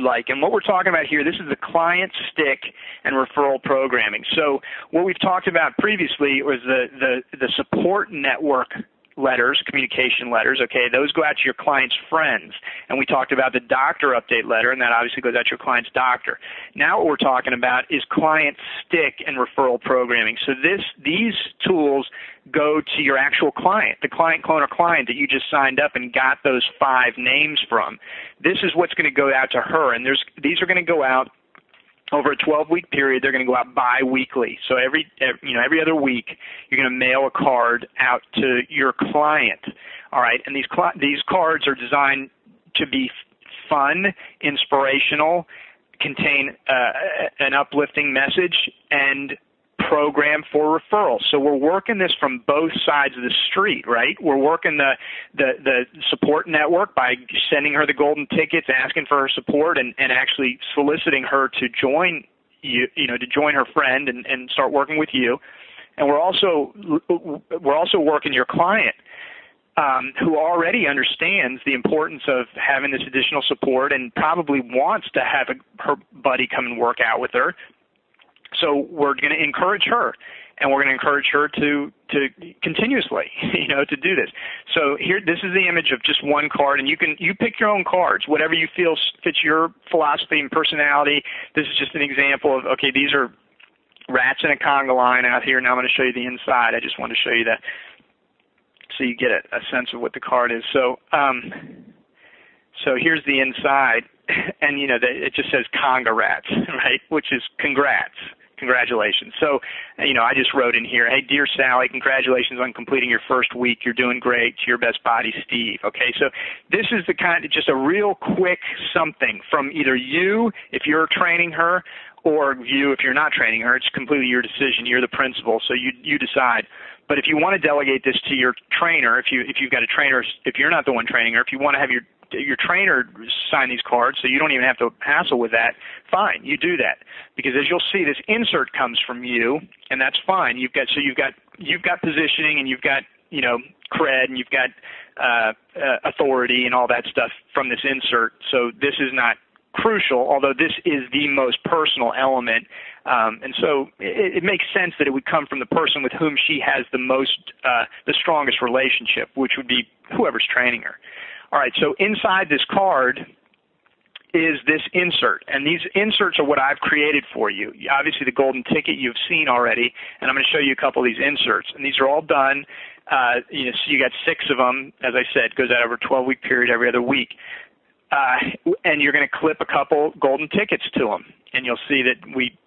like. And what we're talking about here, this is the client stick and referral programming. So what we've talked about previously was the support network letters, communication letters, okay, those go out to your client's friends. And we talked about the doctor update letter, and that obviously goes out to your client's doctor. Now what we're talking about is client stick and referral programming. So these tools go to your actual client, the client, clone, or client that you just signed up and got those 5 names from. This is what's going to go out to her, and these are going to go out over a 12-week period. They're going to go out bi-weekly. So every other week, you're going to mail a card out to your client. All right, and these cards are designed to be fun, inspirational, contain an uplifting message, and program for referrals. So we're working this from both sides of the street, right? We're working the support network by sending her the golden tickets, asking for her support, and actually soliciting her to join to join her friend and start working with you. And we're also working your client, who already understands the importance of having this additional support and probably wants to have her buddy come and work out with her. So we're going to encourage her, and we're going to encourage her to continuously, to do this. So here, this is the image of just one card, and you pick your own cards, whatever you feel fits your philosophy and personality. This is just an example of, okay, these are rats in a conga line out here. Now I'm going to show you the inside. I just want to show you that so you get a sense of what the card is. So here's the inside, and it just says conga rats, right? Which is congratulations. So, I just wrote in here, hey, dear Sally, congratulations on completing your first week. You're doing great. To your best buddy, Steve. Okay, so this is the kind of just a real quick something from either you, if you're training her, or you, if you're not training her. It's completely your decision. You're the principal, so you decide. But if you want to delegate this to your trainer, if you've got a trainer, if you're not the one training her, if you want to have your trainer sign these cards so you don't even have to hassle with that, fine, you do that. Because as you'll see, this insert comes from you, and that's fine. You've got positioning, and you've got cred, and you've got authority and all that stuff from this insert. So this is not crucial, although this is the most personal element. And so it makes sense that it would come from the person with whom she has the strongest relationship, which would be whoever's training her. All right, so inside this card is this insert, and these inserts are what I've created for you. Obviously, the golden ticket you've seen already, and I'm going to show you a couple of these inserts, and these are all done. So you got 6 of them, as I said, goes out over a 12-week period every other week, and you're going to clip a couple golden tickets to them, and you'll see that we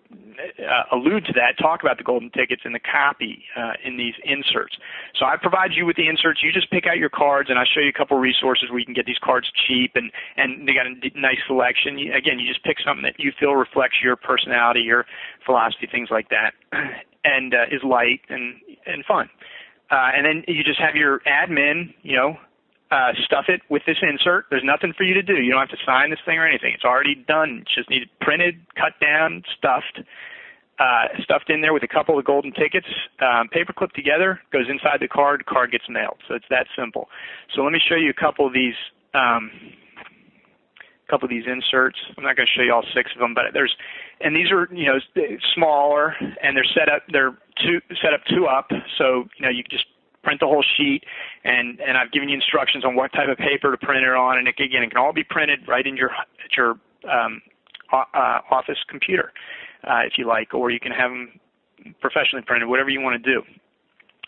allude to that, talk about the golden tickets in the copy in these inserts. So I provide you with the inserts. You just pick out your cards, and I'll show you a couple resources where you can get these cards cheap, and they got a nice selection. Again, you just pick something that you feel reflects your personality, your philosophy, things like that, and is light and fun. And then you just have your admin, stuff it with this insert. There's nothing for you to do. You don't have to sign this thing or anything. It's already done. It's just needed printed, cut down, stuffed in there with a couple of golden tickets, paper clipped together, goes inside the card gets mailed. So it's that simple. So let me show you a couple of these inserts. I'm not going to show you all 6 of them, but these are smaller, and they're set up 2 up, so you can just print the whole sheet, and I've given you instructions on what type of paper to print it on, and it can all be printed right in your office computer, if you like, or you can have them professionally printed, whatever you want to do.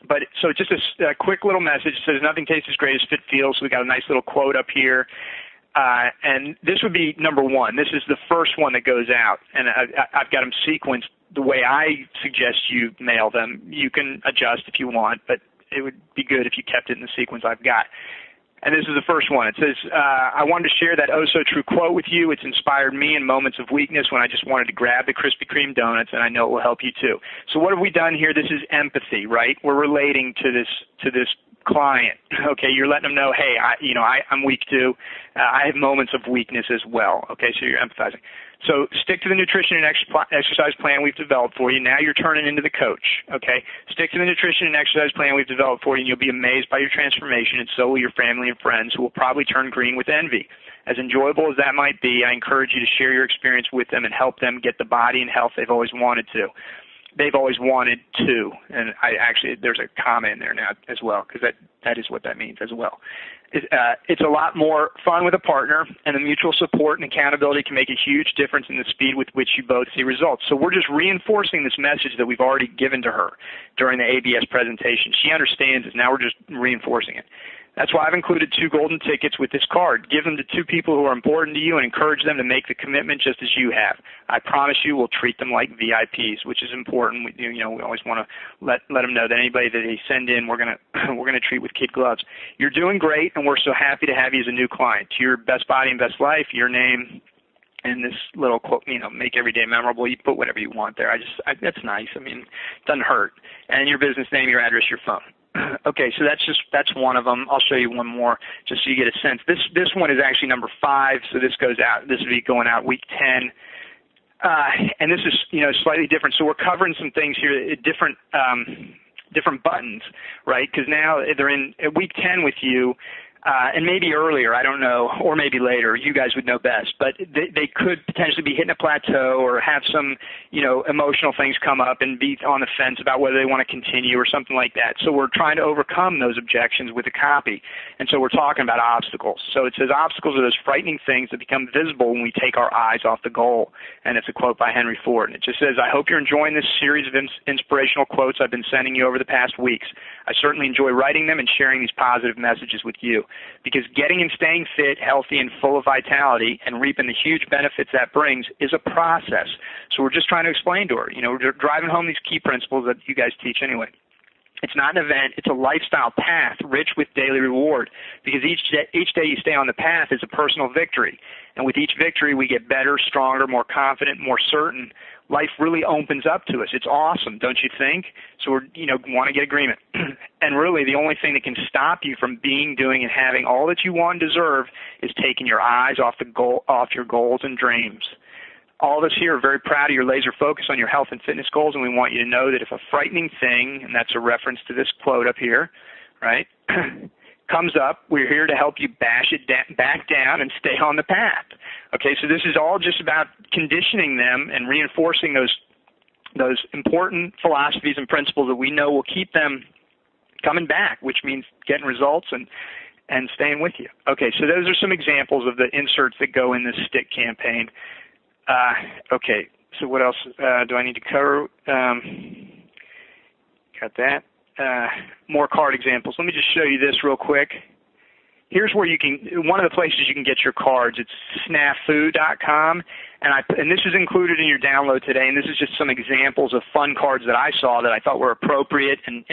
But so just a quick little message. It says nothing tastes as great as fit feels. So we got a nice little quote up here. And this would be number 1. This is the first one that goes out, and I've got them sequenced the way I suggest you mail them. You can adjust if you want, but it would be good if you kept it in the sequence I've got. And this is the first one. It says, I wanted to share that oh-so-true quote with you. It's inspired me in moments of weakness when I just wanted to grab the Krispy Kreme donuts, and I know it will help you too. So what have we done here? This is empathy, right? We're relating to this client. Okay, you're letting them know, hey, I'm weak too. I have moments of weakness as well. Okay, so you're empathizing. So stick to the nutrition and exercise plan we've developed for you. Now you're turning into the coach. Okay, stick to the nutrition and exercise plan we've developed for you, and you'll be amazed by your transformation, and so will your family and friends, who will probably turn green with envy As enjoyable as that might be, I encourage you to share your experience with them and help them get the body and health they've always wanted to. They've always wanted to, and there's a comma in there now as well, because that is what that means as well. It's a lot more fun with a partner, and the mutual support and accountability can make a huge difference in the speed with which you both see results. So we're just reinforcing this message that we've already given to her during the ABS presentation. She understands it. Now we're just reinforcing it. That's why I've included 2 golden tickets with this card. Give them to 2 people who are important to you and encourage them to make the commitment just as you have. I promise you we'll treat them like VIPs, which is important. We always want to let them know that anybody that they send in, we're gonna treat with kid gloves. You're doing great, and we're so happy to have you as a new client. To your best body and best life, your name, and this little quote, make every day memorable. You put whatever you want there. That's nice. I mean, it doesn't hurt. And your business name, your address, your phone. Okay, so that's one of them. I'll show you one more just so you get a sense. This one is actually number 5, so this goes out. This will be going out week 10, and this is slightly different. So we're covering some things here, different buttons, right? Because now they're in week 10 with you. And maybe earlier, I don't know, or maybe later, you guys would know best, but they could potentially be hitting a plateau or have some, emotional things come up and be on the fence about whether they want to continue or something like that. So we're trying to overcome those objections with a copy. And so we're talking about obstacles. So it says obstacles are those frightening things that become visible when we take our eyes off the goal. And it's a quote by Henry Ford. And it just says, I hope you're enjoying this series of inspirational quotes I've been sending you over the past weeks. I certainly enjoy writing them and sharing these positive messages with you. Because getting and staying fit, healthy, and full of vitality and reaping the huge benefits that brings is a process. So we're just trying to explain to her. We're driving home these key principles that you guys teach anyway. It's not an event. It's a lifestyle path rich with daily reward, because each day you stay on the path is a personal victory. And with each victory, we get better, stronger, more confident, more certain. Life really opens up to us. It's awesome, don't you think? So we're, want to get agreement. And really, the only thing that can stop you from being, doing, and having all that you want and deserve is taking your eyes off your goals and dreams. All of us here are very proud of your laser focus on your health and fitness goals, and we want you to know that if a frightening thing, and that's a reference to this quote up here, right, comes up, we're here to help you bash it back down and stay on the path. Okay, so this is all just about conditioning them and reinforcing those important philosophies and principles that we know will keep them coming back, which means getting results and staying with you. Okay, so those are some examples of the inserts that go in this stick campaign. Okay, so what else do I need to cover? Got that. More card examples. Let me just show you this real quick. Here's where one of the places you can get your cards. It's snafu.com, and this is included in your download today, and this is just some examples of fun cards that I saw that I thought were appropriate and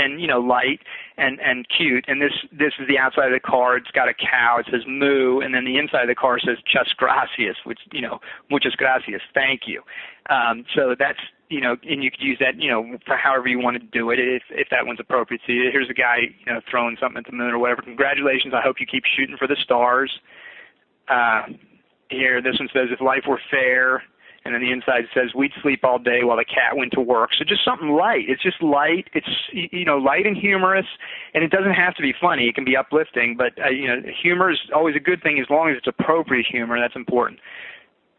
light and cute. And this is the outside of the card. It's got a cow. It says moo, and then the inside of the card says muchas gracias, which, muchas gracias, thank you. So that's, and you could use that, for however you want to do it, if that one's appropriate to you. Here's a guy, throwing something at the moon or whatever. Congratulations. I hope you keep shooting for the stars. Here, this one says, if life were fair. And then the inside says, we'd sleep all day while the cat went to work. So just something light. It's just light. It's, light and humorous. And it doesn't have to be funny. It can be uplifting. But, humor is always a good thing as long as it's appropriate humor. That's important.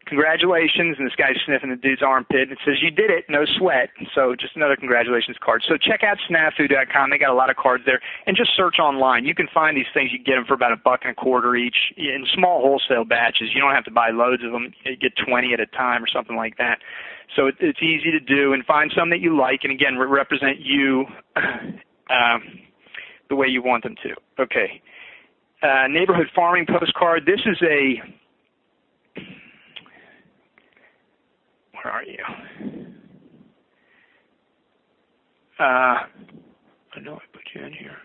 Congratulations, and this guy's sniffing the dude's armpit. It says, you did it, no sweat. So just another congratulations card. So check out snafu.com. They got a lot of cards there. And just search online. You can find these things. You can get them for about $1.25 each in small wholesale batches. You don't have to buy loads of them. You get 20 at a time or something like that. So it's easy to do. And find some that you like, and again, represent you the way you want them to. Okay. Neighborhood farming postcard. This is a... Where are you? I know I put you in here.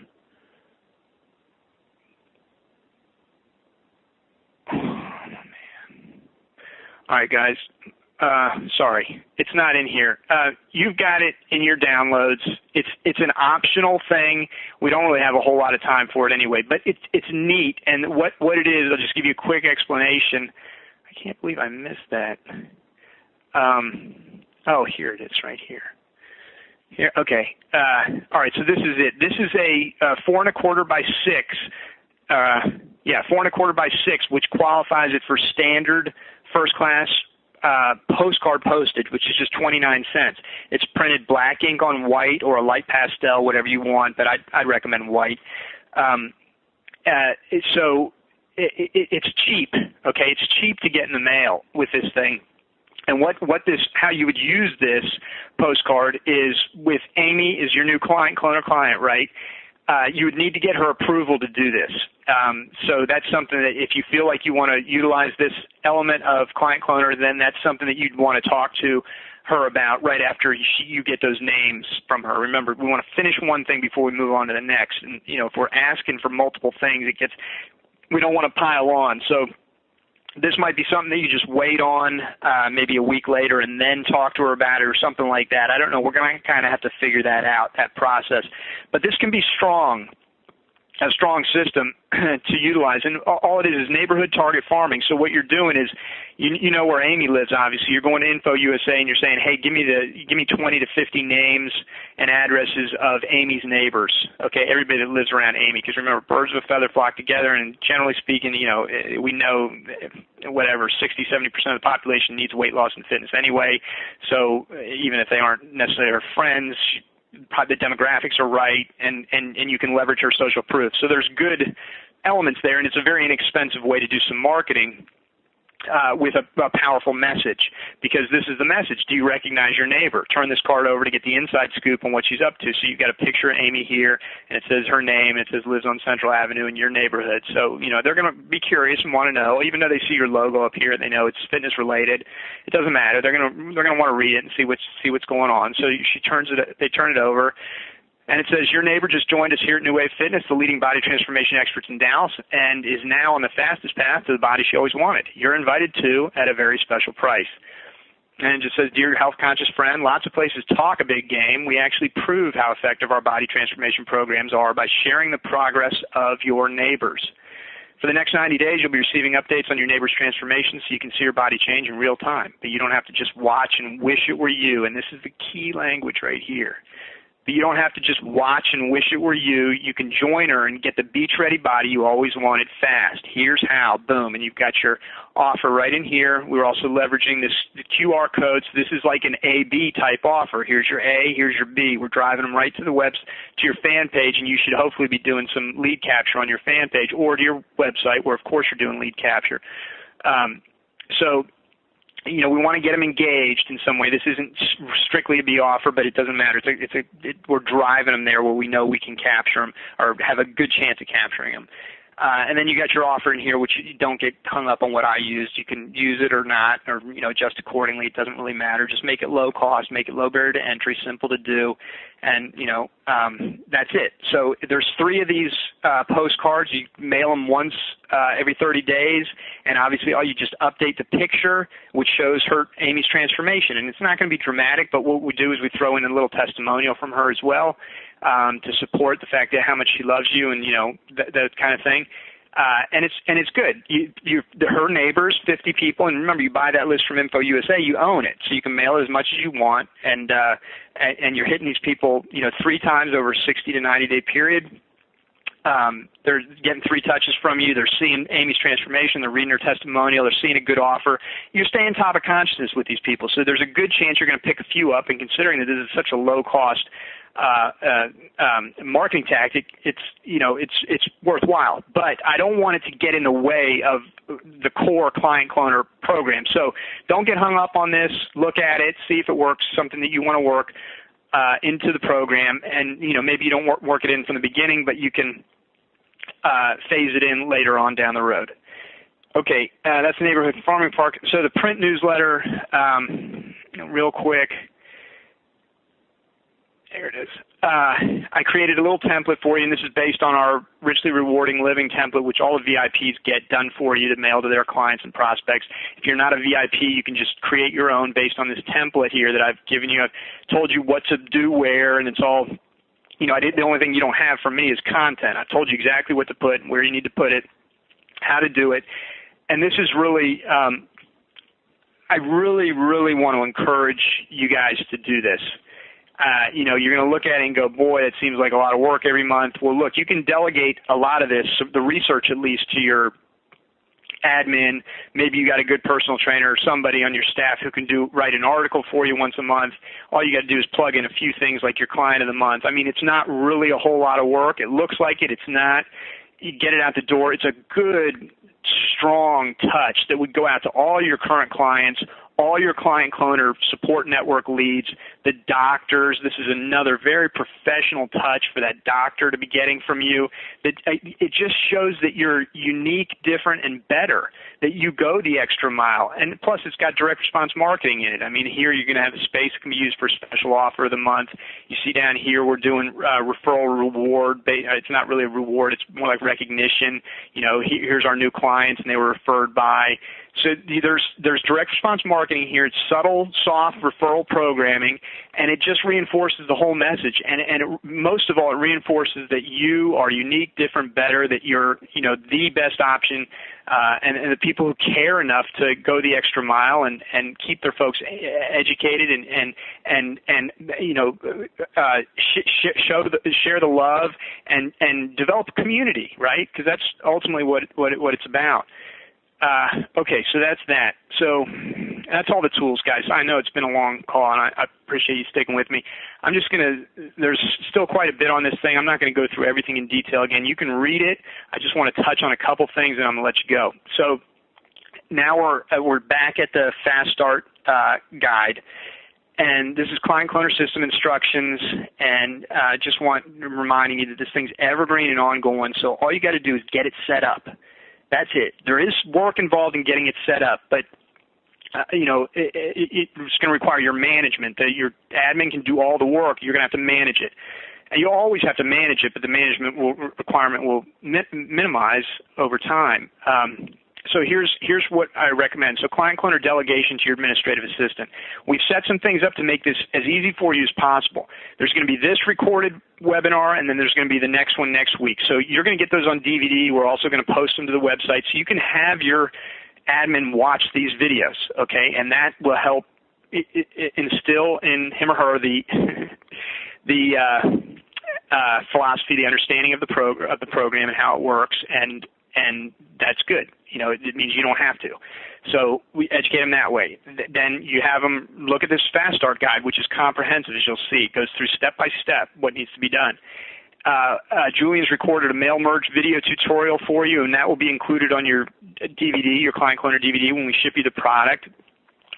Oh, man. All right, guys. Sorry. It's not in here. You've got it in your downloads. It's an optional thing. We don't really have a whole lot of time for it anyway, but it's neat. And what it is, I'll just give you a quick explanation. I can't believe I missed that. Oh, here it is, right here. Here, okay. All right, so this is it. This is a 4 1/4 by 6 4.25 by 6, which qualifies it for standard first class postcard postage, which is just 29 cents. It's printed black ink on white or a light pastel, whatever you want, but I'd recommend white. So it's cheap. Okay, it's cheap to get in the mail with this thing. And how you would use this postcard is with Amy is your new cloner client, right? You would need to get her approval to do this. So that's something that if you feel like you want to utilize this element of Client Cloner, then that's something that you'd want to talk to her about right after you get those names from her. Remember, we want to finish one thing before we move on to the next. And, if we're asking for multiple things, we don't want to pile on. So this might be something that you just wait on maybe a week later and then talk to her about it or something like that. I don't know. We're going to kind of have to figure that out, that process. But this can be a strong system to utilize. And all it is neighborhood target farming. So what you're doing is, you know where Amy lives, obviously. You're going to Info USA and you're saying, hey, give me 20 to 50 names and addresses of Amy's neighbors, okay, everybody that lives around Amy. Because remember, birds of a feather flock together, and generally speaking, we know whatever, 60, 70% of the population needs weight loss and fitness anyway. So even if they aren't necessarily her friends, the demographics are right, and you can leverage her social proof. So there's good elements there, and it's a very inexpensive way to do some marketing with a powerful message, because this is the message. Do you recognize your neighbor? Turn this card over to get the inside scoop on what she's up to. So you've got a picture of Amy here, and it says her name, and it says lives on Central Avenue in your neighborhood. So, they're going to be curious and want to know, even though they see your logo up here, they know it's fitness related. It doesn't matter. They're going to want to read it and see what's going on. So they turn it over. And it says, your neighbor just joined us here at New Wave Fitness, the leading body transformation experts in Dallas, and is now on the fastest path to the body she always wanted. You're invited to at a very special price. And it just says, dear health-conscious friend, lots of places talk a big game. We actually prove how effective our body transformation programs are by sharing the progress of your neighbors. For the next 90 days, you'll be receiving updates on your neighbor's transformation so you can see your body change in real time. But you don't have to just watch and wish it were you, and this is the key language right here. But you don't have to just watch and wish it were you. You can join her and get the beach-ready body you always wanted fast. Here's how. Boom. And you've got your offer right in here. We're also leveraging the QR code. So this is like an A-B type offer. Here's your A. Here's your B. We're driving them right to to your fan page, and you should hopefully be doing some lead capture on your fan page or to your website where, of course, you're doing lead capture. We want to get them engaged in some way. This isn't strictly a B offer, but it doesn't matter. We're driving them there where we know we can capture them or have a good chance of capturing them. And then you got your offer in here, which you don't get hung up on what I used. You can use it or not, or adjust accordingly. It doesn't really matter. Just make it low cost, make it low barrier to entry, simple to do, and that's it. So there's 3 of these postcards. You mail them once every 30 days, and obviously you just update the picture, which shows Amy's transformation. And it's not going to be dramatic, but what we do is we throw in a little testimonial from her as well. To support the fact that how much she loves you and that kind of thing, and it's good. Her neighbors, 50 people, and remember you buy that list from Info USA, you own it, so you can mail it as much as you want, and you're hitting these people 3 times over a 60 to 90 day period. They're getting 3 touches from you. They're seeing Amy's transformation. They're reading her testimonial. They're seeing a good offer. You're staying top of consciousness with these people, so there's a good chance you're going to pick a few up. And considering that this is such a low cost marketing tactic, it's worthwhile. But I don't want it to get in the way of the core Client Cloner program. So don't get hung up on this. Look at it, see if it works, something that you want to work into the program, and maybe you don't work it in from the beginning, but you can phase it in later on down the road. Okay, that's the Neighborhood Farming Park. So the print newsletter, real quick. There it is. I created a little template for you, and this is based on our Richly Rewarding Living template, which all the VIPs get done for you to mail to their clients and prospects. If you're not a VIP, you can just create your own based on this template here that I've given you. I've told you what to do where, and it's all, the only thing you don't have from me is content. I've told you exactly what to put, where you need to put it, how to do it. And this is really, I really, really want to encourage you guys to do this. you're going to look at it and go, boy, that seems like a lot of work every month. Well, look, you can delegate a lot of this, the research at least, to your admin. Maybe you got a good personal trainer or somebody on your staff who can write an article for you once a month. All you got to do is plug in a few things like your client of the month. I mean, it's not really a whole lot of work. It looks like it. It's not. You get it out the door. It's a good, strong touch that would go out to all your current clients, all your client cloner support network leads, the doctors. This is another very professional touch for that doctor to be getting from you. It just shows that you're unique, different, and better, that you go the extra mile. And plus, it's got direct response marketing in it. I mean, here you're going to have a space that can be used for special offer of the month. You see down here we're doing referral reward. It's not really a reward. It's more like recognition. Here's our new clients, and they were referred by. So there's direct response marketing here. It's subtle, soft referral programming, and it just reinforces the whole message. And most of all, it reinforces that you are unique, different, better, that you're the best option, and the people who care enough to go the extra mile and keep their folks educated and share the love and develop a community, right? Because that's ultimately what it's about. Okay, so that's that. So that's all the tools, guys. I know it's been a long call, and I appreciate you sticking with me. There's still quite a bit on this thing. I'm not going to go through everything in detail again. You can read it. I just want to touch on a couple things, and I'm going to let you go. So now we're back at the Fast Start guide. And this is Client Cloner System instructions, and just reminding you that this thing's evergreen and ongoing, so all you got to do is get it set up. That's it. There is work involved in getting it set up, but it's going to require your management. That your admin can do all the work. You're going to have to manage it, and you always have to manage it, but the management requirement will minimize over time. So here's what I recommend. So Client Cloner delegation to your administrative assistant. We've set some things up to make this as easy for you as possible. There's going to be this recorded webinar, and then there's going to be the next one next week. So you're going to get those on DVD. We're also going to post them to the website so you can have your admin watch these videos, okay? And that will help instill in him or her the philosophy, the understanding of the program and how it works, and that's good. It means you don't have to. So we educate them that way. Then you have them look at this Fast Start guide, which is comprehensive, as you'll see. It goes through step by step what needs to be done. Julian's recorded a mail merge video tutorial for you, and that will be included on your DVD, your Client Cloner DVD, when we ship you the product.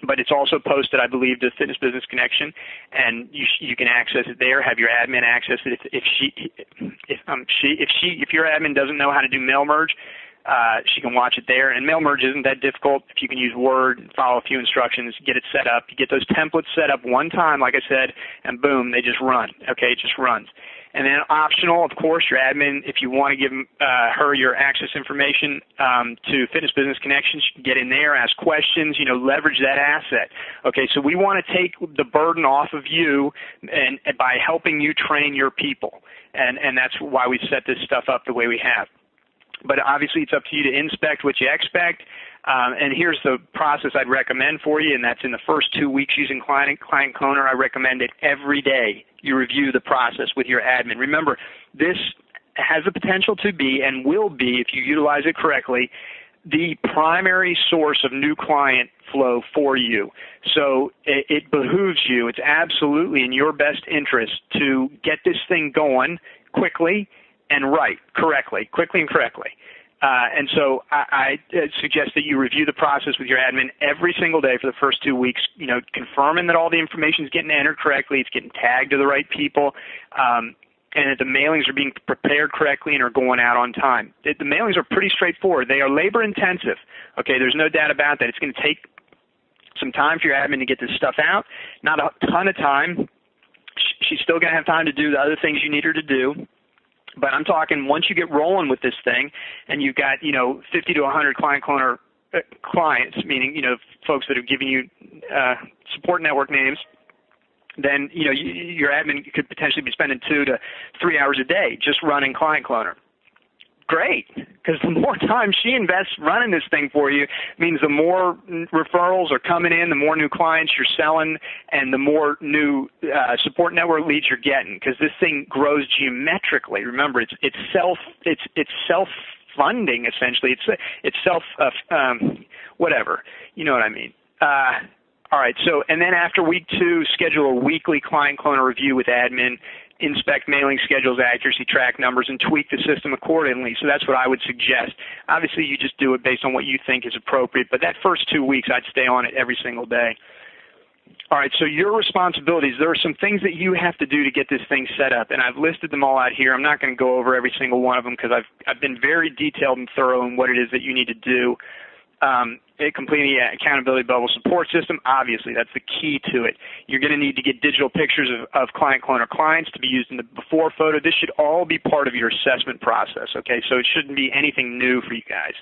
But it's also posted, I believe, to Fitness Business Connection, and you can access it there. Have your admin access it. If your admin doesn't know how to do mail merge, she can watch it there. And mail merge isn't that difficult. If you can use Word, follow a few instructions, get it set up. You get those templates set up one time, like I said, and boom, they just run. Okay, it just runs. And then optional, of course, your admin, if you want to give her your access information to Fitness Business Connection, she can get in there, ask questions, leverage that asset. Okay, so we want to take the burden off of you and by helping you train your people. And that's why we set this stuff up the way we have. But obviously it's up to you to inspect what you expect. And here's the process I'd recommend for you, and that's in the first 2 weeks using Client Cloner. I recommend it every day. You review the process with your admin. Remember, this has the potential to be and will be, if you utilize it correctly, the primary source of new client flow for you. So it behooves you. It's absolutely in your best interest to get this thing going quickly and quickly and correctly. And so I suggest that you review the process with your admin every single day for the first 2 weeks, confirming that all the information is getting entered correctly, it's getting tagged to the right people, and that the mailings are being prepared correctly and are going out on time. The mailings are pretty straightforward. They are labor intensive. Okay, there's no doubt about that. It's going to take some time for your admin to get this stuff out, not a ton of time. She's still going to have time to do the other things you need her to do. But I'm talking once you get rolling with this thing and you've got, 50 to 100 Client Cloner clients, meaning, folks that have given you support network names, then, your admin could potentially be spending 2 to 3 hours a day just running Client Cloner. great, because the more time she invests running this thing for you means the more referrals are coming in, the more new clients you're selling, and the more new support network leads you're getting, because this thing grows geometrically. Remember, it's self-funding essentially. It's self whatever. You know what I mean. All right. So, and then after week 2, schedule a weekly client cloner review with admin. Inspect mailing schedules, accuracy, track numbers, and tweak the system accordingly. So that's what I would suggest. Obviously, you just do it based on what you think is appropriate, but that first 2 weeks, I'd stay on it every single day. All right, so your responsibilities, there are some things that you have to do to get this thing set up, and I've listed them all out here. I'm not going to go over every single one of them because I've been very detailed and thorough in what it is that you need to do. Completing the accountability bubble support system, obviously, that's the key to it. You're going to need to get digital pictures of client cloner clients to be used in the before photo. This should all be part of your assessment process, okay? So it shouldn't be anything new for you guys.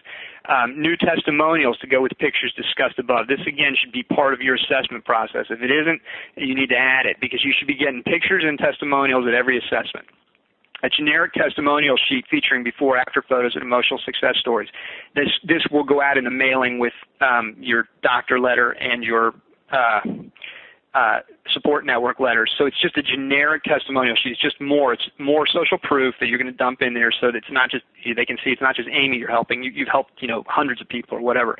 New testimonials to go with pictures discussed above. This, again, should be part of your assessment process. If it isn't, you need to add it because you should be getting pictures and testimonials at every assessment. A generic testimonial sheet featuring before-after photos and emotional success stories. This will go out in the mailing with your doctor letter and your support network letters. So it's just a generic testimonial sheet. It's more social proof that you're going to dump in there so that it's not just they can see it's not just Amy you're helping. You've helped hundreds of people or whatever.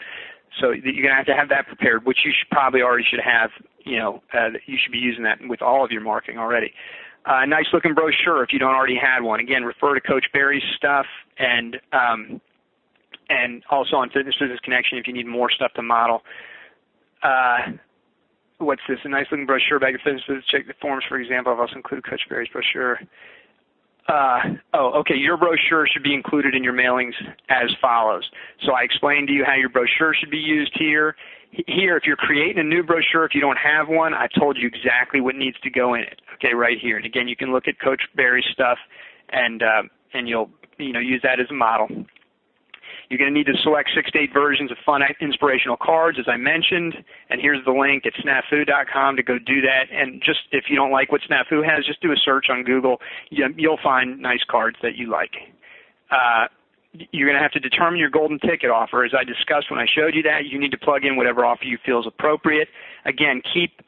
So you're going to have that prepared, which you probably already should have. You should be using that with all of your marketing already. A nice looking brochure if you don't already have one. Again, refer to Coach Barry's stuff and also on Fitness Business Connection if you need more stuff to model. What's this? A nice looking brochure back at Fitness Business. Check the forms, for example. I've also included Coach Barry's brochure. Okay. Your brochure should be included in your mailings as follows. So I explained to you how your brochure should be used here. Here, if you're creating a new brochure, if you don't have one, I've told you exactly what needs to go in it. Okay, right here. And again, you can look at Coach Barry's stuff, and you'll use that as a model. You're going to need to select 6 to 8 versions of fun, inspirational cards, as I mentioned. And here's the link at snafu.com to go do that. And just if you don't like what Snafu has, just do a search on Google. You'll find nice cards that you like. You're going to have to determine your golden ticket offer. As I discussed when I showed you that, you need to plug in whatever offer you feel is appropriate. Again,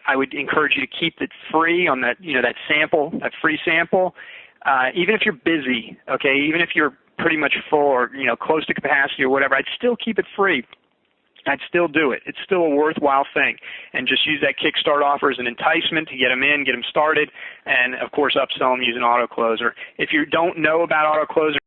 I would encourage you to keep it free on that, that sample, that free sample. Even if you're busy, okay, even if you're pretty much full or, close to capacity or whatever, I'd still keep it free. I'd still do it. It's still a worthwhile thing. And just use that Kickstart offer as an enticement to get them in, get them started, and, of course, upsell them using AutoCloser. If you don't know about AutoCloser,